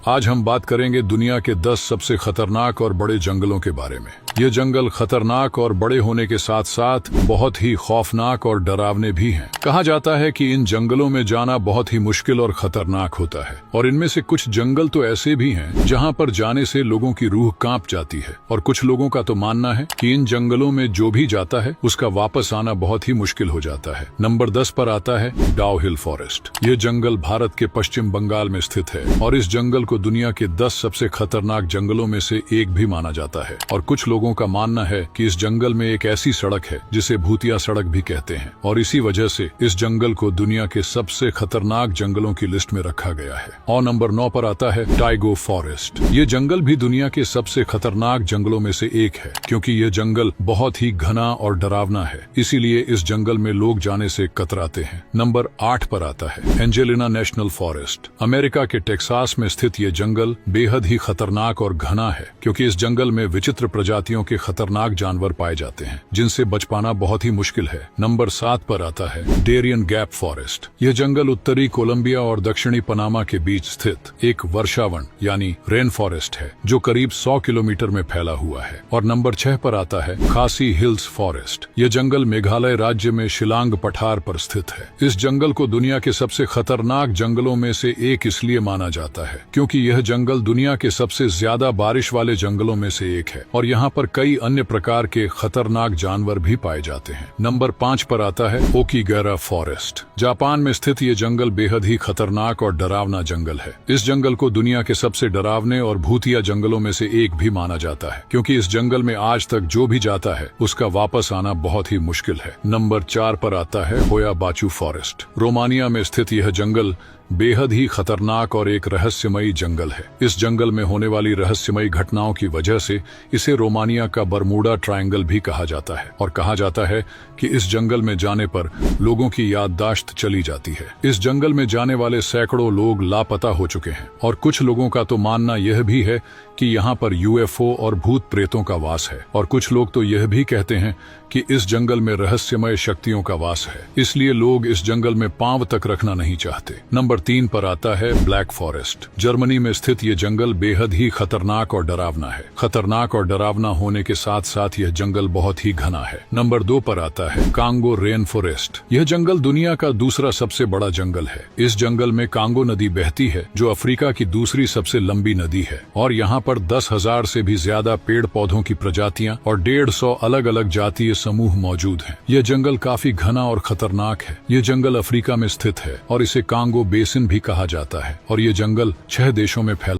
आज हम बात करेंगे दुनिया के 10 सबसे खतरनाक और बड़े जंगलों के बारे में। ये जंगल खतरनाक और बड़े होने के साथ साथ बहुत ही खौफनाक और डरावने भी हैं। कहा जाता है कि इन जंगलों में जाना बहुत ही मुश्किल और खतरनाक होता है, और इनमें से कुछ जंगल तो ऐसे भी हैं जहां पर जाने से लोगों की रूह कांप जाती है, और कुछ लोगों का तो मानना है कि इन जंगलों में जो भी जाता है उसका वापस आना बहुत ही मुश्किल हो जाता है। नंबर 10 पर आता है डाउ हिल फॉरेस्ट। ये जंगल भारत के पश्चिम बंगाल में स्थित है, और इस जंगल को दुनिया के 10 सबसे खतरनाक जंगलों में से एक भी माना जाता है। और कुछ लोगों का मानना है कि इस जंगल में एक ऐसी सड़क है जिसे भूतिया सड़क भी कहते हैं, और इसी वजह से इस जंगल को दुनिया के सबसे खतरनाक जंगलों की लिस्ट में रखा गया है। और नंबर 9 पर आता है टाइगो फॉरेस्ट। ये जंगल भी दुनिया के सबसे खतरनाक जंगलों में से एक है, क्योंकि ये जंगल बहुत ही घना और डरावना है, इसीलिए इस जंगल में लोग जाने से कतराते हैं। नंबर 8 पर आता है एंजेलिना नेशनल फॉरेस्ट। अमेरिका के टेक्सास में स्थित ये जंगल बेहद ही खतरनाक और घना है, क्योंकि इस जंगल में विचित्र प्रजातियों के खतरनाक जानवर पाए जाते हैं जिनसे बच पाना बहुत ही मुश्किल है। नंबर 7 पर आता है डेरियन गैप फॉरेस्ट। यह जंगल उत्तरी कोलंबिया और दक्षिणी पनामा के बीच स्थित एक वर्षावन यानी रेन फॉरेस्ट है, जो करीब 100 किलोमीटर में फैला हुआ है। और नंबर 6 पर आता है खासी हिल्स फॉरेस्ट। यह जंगल मेघालय राज्य में शिलांग पठार पर स्थित है। इस जंगल को दुनिया के सबसे खतरनाक जंगलों में से एक इसलिए माना जाता है क्योंकि यह जंगल दुनिया के सबसे ज्यादा बारिश वाले जंगलों में से एक है, और यहाँ पर कई अन्य प्रकार के खतरनाक जानवर भी पाए जाते हैं। नंबर 5 पर आता है ओकीगैरा फॉरेस्ट। जापान में स्थित ये जंगल बेहद ही खतरनाक और डरावना जंगल है। इस जंगल को दुनिया के सबसे डरावने और भूतिया जंगलों में से एक भी माना जाता है, क्योंकि इस जंगल में आज तक जो भी जाता है उसका वापस आना बहुत ही मुश्किल है। नंबर 4 पर आता है होया बाचू फॉरेस्ट। रोमानिया में स्थित यह जंगल बेहद ही खतरनाक और एक रहस्यमयी जंगल है। इस जंगल में होने वाली रहस्यमयी घटनाओं की वजह से इसे रोमानिया का बरमूडा ट्रायंगल भी कहा जाता है, और कहा जाता है कि इस जंगल में जाने पर लोगों की याददाश्त चली जाती है। इस जंगल में जाने वाले सैकड़ों लोग लापता हो चुके हैं, और कुछ लोगों का तो मानना यह भी है कि यहाँ पर यूएफओ और भूत प्रेतों का वास है, और कुछ लोग तो यह भी कहते हैं कि इस जंगल में रहस्यमय शक्तियों का वास है, इसलिए लोग इस जंगल में पांव तक रखना नहीं चाहते। नंबर 3 पर आता है ब्लैक फॉरेस्ट। जर्मनी में स्थित ये जंगल बेहद ही खतरनाक और डरावना है। खतरनाक और डरावना होने के साथ साथ यह जंगल बहुत ही घना है। नंबर 2 पर आता है कांगो रेन फॉरेस्ट। यह जंगल दुनिया का दूसरा सबसे बड़ा जंगल है। इस जंगल में कांगो नदी बहती है, जो अफ्रीका की दूसरी सबसे लंबी नदी है, और यहाँ पर 10,000 से भी ज्यादा पेड़ पौधों की प्रजातियां और 150 अलग अलग जातीय समूह मौजूद हैं। यह जंगल काफी घना और खतरनाक है। यह जंगल अफ्रीका में स्थित है, और इसे कांगो बेसिन भी कहा जाता है, और ये जंगल 6 देशों में फैला